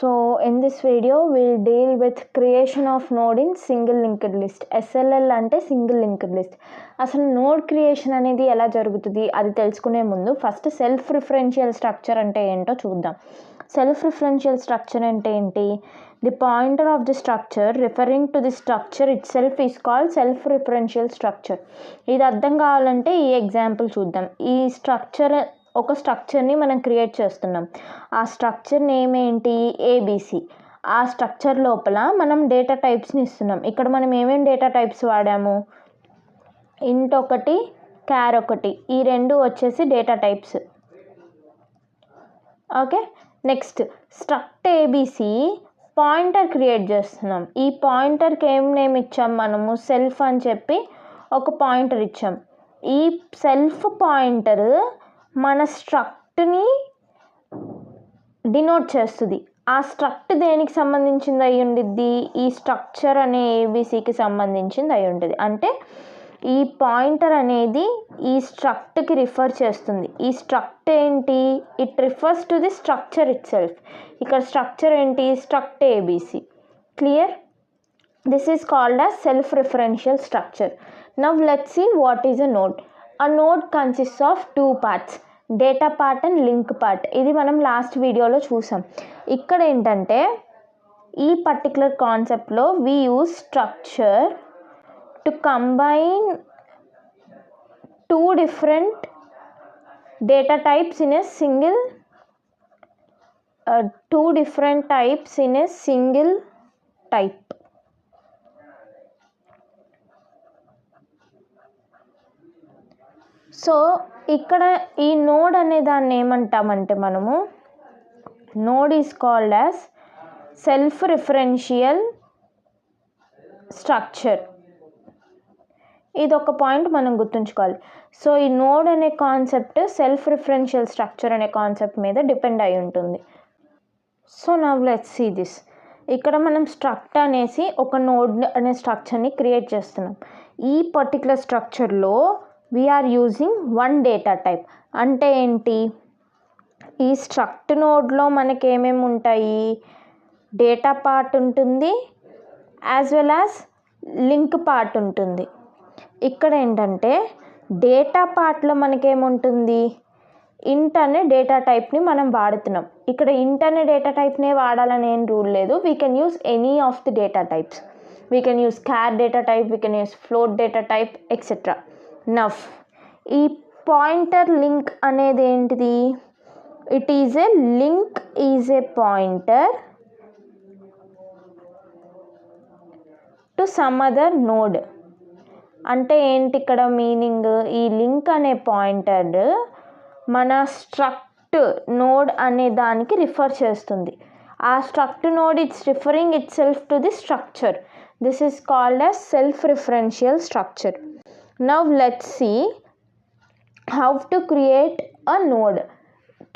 So in this video we'll deal with creation of node in single linked list. SLL అంటే single linked list. అసలు node creation అనేది ఎలా జరుగుతుంది అది తెలుసుకునే ముందు ఫస్ట్ సెల్ఫ్ రిఫరెన్షియల్ స్ట్రక్చర్ అంటే ఏంటో చూద్దాం. సెల్ఫ్ రిఫరెన్షియల్ స్ట్రక్చర్ అంటే ఏంటి? The pointer of the structure referring to the structure it self is called self referential structure. ఇది అర్థం కావాలంటే ఈ ఎగ్జాంపుల్ చూద్దాం. ఈ ఒక స్ట్రక్చర్ని మనం క్రియేట్ చేస్తున్నాం. ఆ స్ట్రక్చర్ నేమ్ ఏంటి? ఏబిసి. ఆ స్ట్రక్చర్ లోపల మనం డేటా టైప్స్ని ఇస్తున్నాం. ఇక్కడ మనం ఏమేమి డేటా టైప్స్ వాడాము? ఇంట్ ఒకటి, క్యార్ ఒకటి, ఈ రెండు వచ్చేసి data types. Okay, next struct A B C pointer create చేస్తున్నాం. ఈ పాయింటర్కి ఏం నేమ్ ఇచ్చాం? మనము సెల్ఫ్ అని చెప్పి ఒక పాయింటర్ ఇచ్చాం. ఈ సెల్ఫ్ పాయింటర్ మన స్ట్రక్ట్ని డినోట్ చేస్తుంది. ఆ స్ట్రక్ట్ దేనికి సంబంధించింది అయి ఉండిద్ది? ఈ స్ట్రక్చర్ అనే ఏబిసికి సంబంధించింది అయి ఉంటుంది. అంటే ఈ పాయింటర్ అనేది ఈ స్ట్రక్ట్కి రిఫర్ చేస్తుంది. ఈ స్ట్రక్ట్ ఏంటి? It refers to the structure itself. ఇక్కడ స్ట్రక్చర్ ఏంటి? Struct A B C. Clear? This is called as self referential structure. Now let's see what is a node. A node consists of two parts, data part and link part. ఇది మనం last వీడియోలో చూసాం. ఇక్కడ ఏంటంటే ఈ particular కాన్సెప్ట్లో we use structure to combine two different data types in a single type. So ఇక్కడ ఈ నోడ్ అనే దాన్ని ఏమంటామంటే మనము node is called as self referential structure. ఇది ఒక పాయింట్ మనం గుర్తుంచుకోవాలి. సో ఈ నోడ్ అనే కాన్సెప్ట్ సెల్ఫ్ రిఫరెన్షియల్ స్ట్రక్చర్ అనే కాన్సెప్ట్ మీద డిపెండ్ అయి ఉంటుంది. So now let's see this. ఇక్కడ మనం స్ట్రక్ట్ అనేసి ఒక నోడ్ అనే స్ట్రక్చర్ని క్రియేట్ చేస్తున్నాం. ఈ పర్టికులర్ స్ట్రక్చర్లో we are using one data type. అంటే ఏంటి? ఈ స్ట్రక్ట్ నోడ్లో మనకి ఏమేమి ఉంటాయి? డేటా పార్ట్ ఉంటుంది, as well as link part ఉంటుంది. ఇక్కడ ఏంటంటే డేటా పార్ట్లో మనకేముంటుంది? ఇంట్ అనే డేటా టైప్ని మనం వాడుతున్నాం. ఇక్కడ ఇంట్ అనే డేటా టైప్నే వాడాలని ఏం రూల్ లేదు. We can use any of the data types. We can use క్యార్ data type, we can use float data type, etcetera. Now ఈ పాయింటర్ లింక్ అనేది ఏంటిది? It is a link is a pointer to some other node. అంటే ఏంటి ఇక్కడ meaning? ఈ link అనే pointer మన struct node అనే దానికి రిఫర్ చేస్తుంది. ఆ struct node it's referring it self to the structure. This is called as self referential structure. Now let's see how to create a node.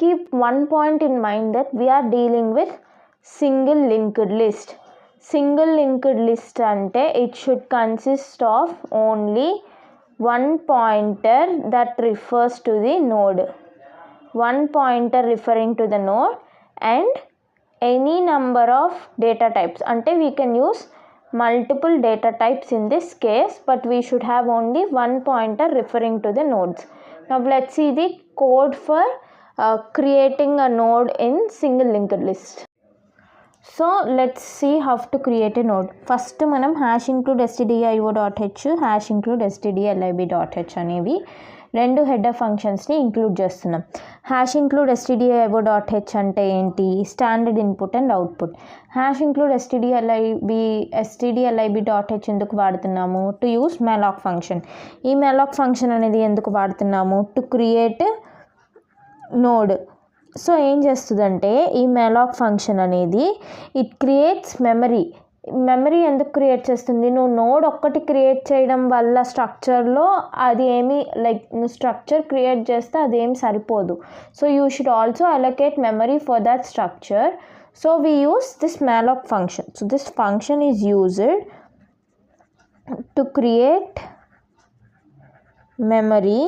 Keep one point in mind that we are dealing with single linked list. Single linked list ante it should consist of only one pointer that refers to the node. One pointer referring to the node and any number of data types. Ante we can use multiple data types in this case, but we should have only one pointer referring to the nodes. Now let's see the code for creating a node in single linked list. So let's see how to create a node. First manam hash include stdio.h hash include stdlib.h అనేవి రెండు header ఫంక్షన్స్ని include చేస్తున్నాం. Hash include stdio.h అంటే ఏంటి? Standard input and output. Hash include stdlib.h ఎందుకు వాడుతున్నాము? To use malloc function. ఈ malloc function అనేది ఎందుకు వాడుతున్నాము? To create node. సో ఏం చేస్తుందంటే ఈ malloc ఫంక్షన్ అనేది ఇట్ క్రియేట్స్ మెమరీ ఎందుకు క్రియేట్ చేస్తుంది? నువ్వు నోడ్ ఒక్కటి క్రియేట్ చేయడం వల్ల స్ట్రక్చర్లో అది ఏమి నువ్వు స్ట్రక్చర్ క్రియేట్ చేస్తే అదేమి సరిపోదు. So you should also allocate memory for that structure. So we use this malloc function. So this function is used to create memory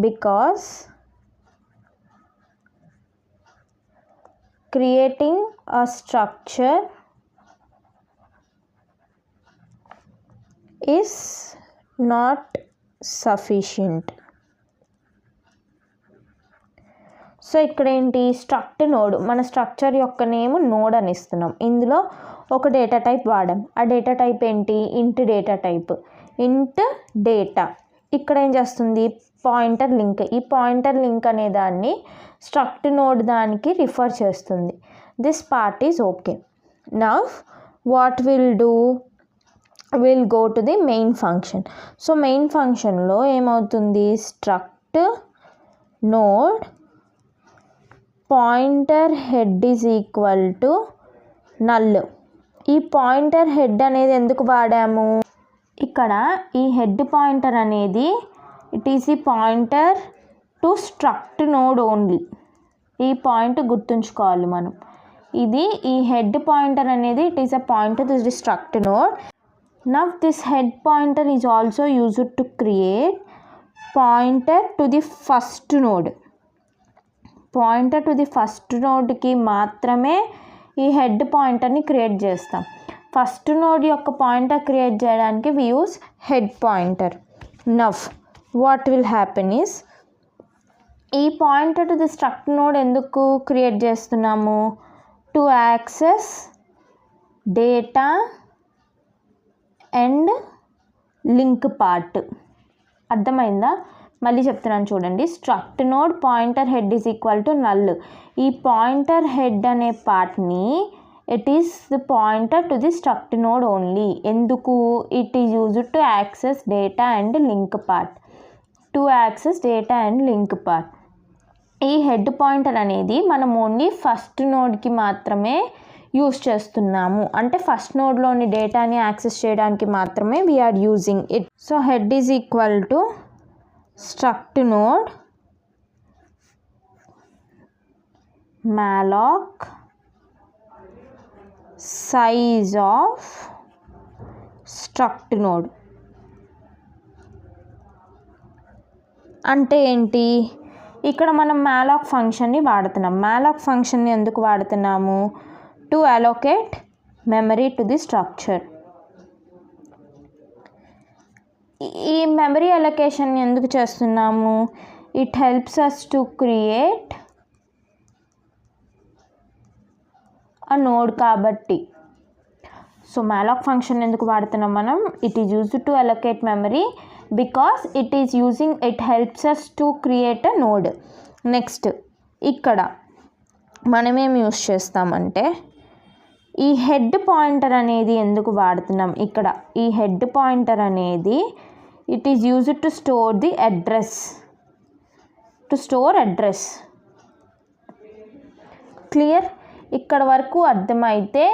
because creating a structure is not sufficient. So ఇక్కడ ఏంటి, struct node, మన structure యొక్క name node అని ఇస్తున్నాం. ఇందులో ఒక data type వాడాం. ఆ data type ఏంటి, ఇంట్ డేటా టైప్. ఇంట్ డేటా ఇక్కడ ఏం చేస్తుంది, పాయింటర్ లింక్. ఈ పాయింటర్ లింక్ అనే దాన్ని స్ట్రక్ట్ నోడ్ దానికి రిఫర్ చేస్తుంది. This part is okay. Now what will do, will go to the main function. So main ఫంక్షన్లో ఏమవుతుంది, struct node pointer head is equal to null. ఈ pointer head అనేది ఎందుకు వాడాము, ఇక్కడ ఈ హెడ్ పాయింటర్ అనేది it is the pointer to struct node only. ఈ పాయింట్ గుర్తుంచుకోవాలి మనం. ఇది ఈ హెడ్ పాయింటర్ అనేది it is a pointer to the struct node. Now this head pointer is also used to create pointer to the first node. Pointer to the first నోడ్కి మాత్రమే ఈ head పాయింటర్ని క్రియేట్ చేస్తాం. ఫస్ట్ నోడ్ యొక్క pointer create చేయడానికి we use head pointer. Now what will happen is, ఈ pointer to the struct node ఎందుకు create చేస్తున్నాము, to access data and link part. అర్థమైందా, మళ్ళీ చెప్తున్నాను చూడండి. Struct node pointer head is equal to null. ఈ pointer head అనే పార్ట్ని it is the pointer to the struct node only. ఎందుకు, it is used to access data and link part. To access data and link part. ఈ head pointer అనేది మనం only first నోడ్కి మాత్రమే use చేస్తున్నాము. అంటే ఫస్ట్ నోడ్లోని డేటాని యాక్సెస్ చేయడానికి మాత్రమే we are using it. So head is equal to struct node malloc size of struct node. అంటే ఏంటి, ఇక్కడ మనం malloc ఫంక్షన్ని వాడుతున్నాం. malloc ఫంక్షన్ని ఎందుకు వాడుతున్నాము, to allocate memory to the structure. ఈ మెమరీ అలొకేషన్ ఎందుకు చేస్తున్నాము, it helps us to create a node కాబట్టి. సో malloc ఫంక్షన్ ఎందుకు వాడుతున్నాం మనం, it is used to allocate memory because it is using, it helps us to create a node. Next ఇక్కడ మనం ఏం యూజ్ చేస్తామంటే, ఈ హెడ్ పాయింటర్ అనేది ఎందుకు వాడుతున్నాం, ఇక్కడ ఈ హెడ్ పాయింటర్ అనేది it is used to store the address, to store address. Clear, ఇక్కడ వరకు అర్థమైతే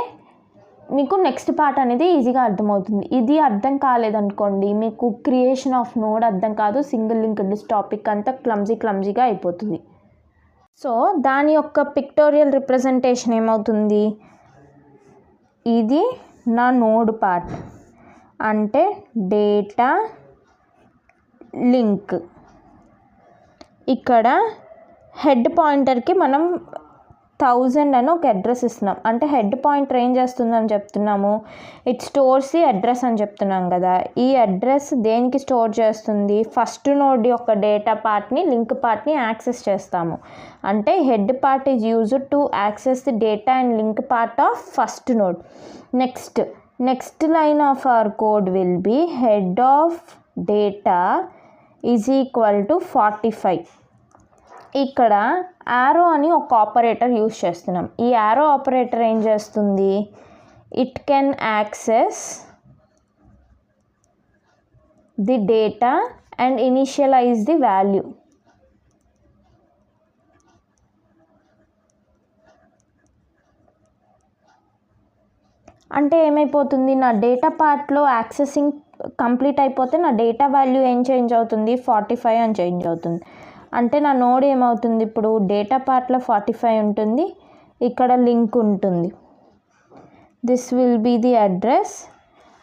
మీకు నెక్స్ట్ పార్ట్ అనేది ఈజీగా అర్థమవుతుంది. ఇది అర్థం కాలేదనుకోండి, మీకు క్రియేషన్ ఆఫ్ నోడ్ అర్థం కాదు, సింగిల్ లింక్డ్ టాపిక్ అంతా క్లమ్జీగా అయిపోతుంది. సో దాని యొక్క పిక్టోరియల్ రిప్రజెంటేషన్ ఏమవుతుంది, ఇది నా నోడ్ పార్ట్, అంటే డేటా లింక్. ఇక్కడ హెడ్ పాయింటర్కి మనం 1000 అని ఒక అడ్రస్ ఇస్తున్నాం. అంటే హెడ్ పాయింటర్ ఏం చేస్తుందని చెప్తున్నాము, ఇట్ స్టోర్స్ ది అడ్రస్ అని చెప్తున్నాం కదా. ఈ అడ్రస్ దేనికి స్టోర్ చేస్తుంది, ఫస్ట్ నోడ్ యొక్క డేటా పార్ట్ని, లింక్ పార్ట్ని యాక్సెస్ చేస్తాము. అంటే head part is used to access the data and link part of first node. Next line of our code will be head of data is equal to 45. ఇక్కడ arrow అని ఒక operator use చేస్తున్నాం. ఈ arrow operator ఏం చేస్తుంది, it can access the data and initialise the value. అంటే ఏమైపోతుంది, నా డేటా పార్ట్లో యాక్సెసింగ్ కంప్లీట్ అయిపోతే నా డేటా వాల్యూ ఏం చేంజ్ అవుతుంది, 45 అని చేంజ్ అవుతుంది. అంటే నా నోడ్ ఏమవుతుంది, ఇప్పుడు డేటా పార్ట్లో 45 ఉంటుంది, ఇక్కడ లింక్ ఉంటుంది. This will be the address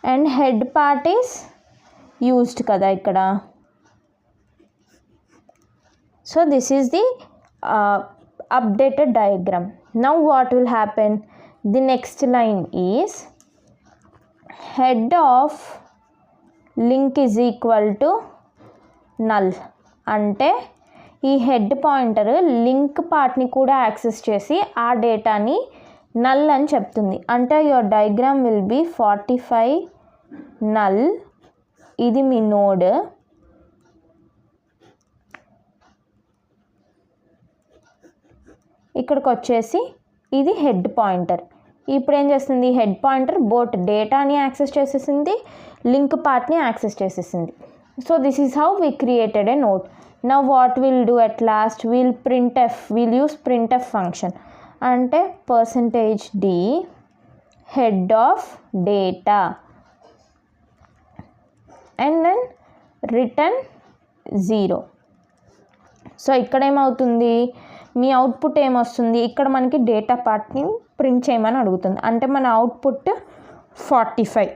and head part is used కదా ఇక్కడ. So this is the updated diagram. Now what will happen? The next line is head of link is equal to null. అంటే ఈ head pointer link పార్ట్ని కూడా access చేసి ఆ డేటాని null అని చెప్తుంది. అంటే your diagram will be 45 null. ఇది మీ నోడ్. ఇక్కడికి వచ్చేసి ఇది హెడ్ పాయింటర్. ఇప్పుడు ఏం చేస్తుంది? హెడ్ పాయింటర్ బోట్ డేటాని యాక్సెస్ చేసేసింది, లింక్ పార్ట్ని యాక్సెస్ చేసేసింది. So this is how we created a node. Now what we'll do at last, we'll use printf function. అంటే %d head of data and then return 0. So ఇక్కడ ఏమవుతుంది? మీ output ఏమొస్తుంది? ఇక్కడ మనకి డేటా పార్ట్ని ప్రింట్ చేయమని అడుగుతుంది. అంటే మన output 45.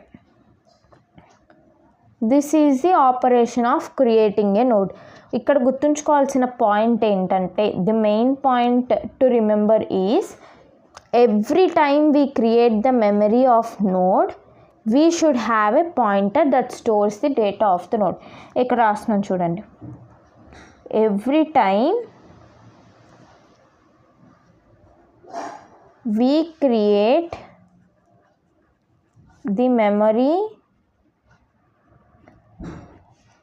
This is the operation of creating a node. ఇక్కడ గుర్తుంచుకోవాల్సిన పాయింట్ ఏంటంటే, the main point to remember is every time we create the memory of node we should have a pointer that stores the data of the node. ఇక్కడ రాస్తున్నాను చూడండి. Every time we create the memory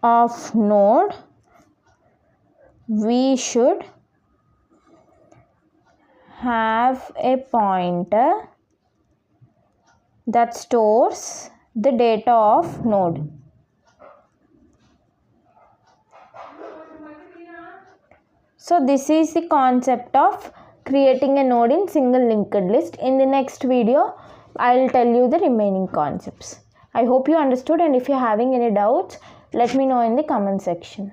of node we should have a pointer that stores the data of node. So this is the concept of creating a node in single linked list. In the next video I will tell you the remaining concepts. I hope you understood, and if you are having any doubts, let me know in the comment section.